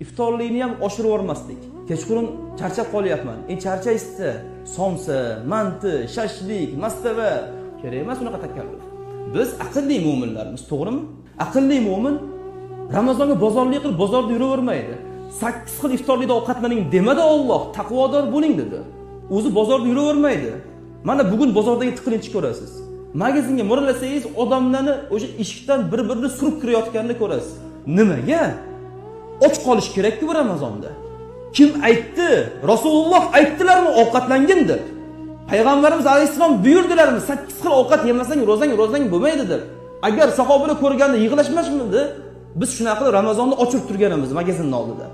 iftorlikni ham oshirib yubormaslik. Kechqurun charchab qolyapman. Charchaysizda, somsa, manti, shashlik, mastava kerak emas unaqa takalluf. Biz aqlli mu'minlarmiz, to'g'rimi? Aqlli mu'min Ramazonga bozorlik qilib bozorda yuravermaydi. 8 xil iftorlikda ovqatlaning demadi Alloh, taqvodor bo'ling dedi. O'zi bozorda yuravermaydi. Mana bugun bozordagi tiqilinchi ko'rasiz. Magazinga mo'ralasangiz, odamlarni o'sha eshikdan bir-birini surib kirayotganini ko'rasiz. Nimaga? Och qolish kerak-ku bu Ramazonda. Kim aytdi? Rasululloh aytdilarmi ovqatlangin deb? Payg'ambarimiz alayhisalom buyurdilarmi? 8 xil ovqat yemasang ro'zang bo'lmaydi deb. Agar sahobalar ko'rganda yig'lashmasmidi? Biz shunaqa qilib Ramazonni ochib turganimiz magazinning oldida.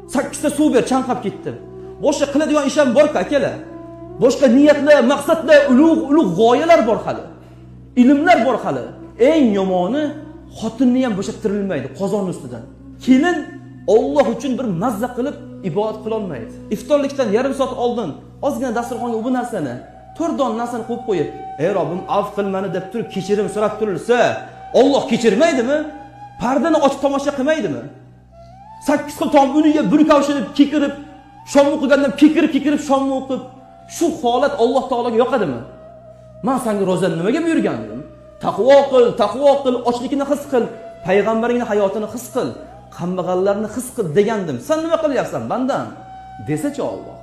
8 ta suv ber, chanqab ketdim. Boshqa qiladigan ish ham bor-ku akalar. Boshqa niyatlar, maqsadlar, ulug' g'oyalar bor hali. Ilmlar bor hali. Eng yomoni xotinni ham bo'shattirilmaydi qozon ustidan. Kelin Alloh uchun bir mazza qilib ibodat qila olmaydi. Iftorlikdan yarim soat oldin ozgina dasturxonga bu narsani, 4 don narsani qo'yib qo'yib, "Ey Robbim, afv qil meni" deb turib kechirim so'rab turilsa, Alloh kechirmaydimi? Pardani ochib tomosha qilmaydimi? 8 xil taom uniga bir kavshilib, kekirib, shom o'qigandan kekirib shomni o'qib, shu holat Alloh taologa yoqadimi? Men senga ro'zani nimaga buyurgandim? Taqvo qil, ochlikni his qil, payg'ambaringning hayotini his qil, kambag'allarni his qil degandim. Sen nima qilyapsan bandam? Desachi Alloh.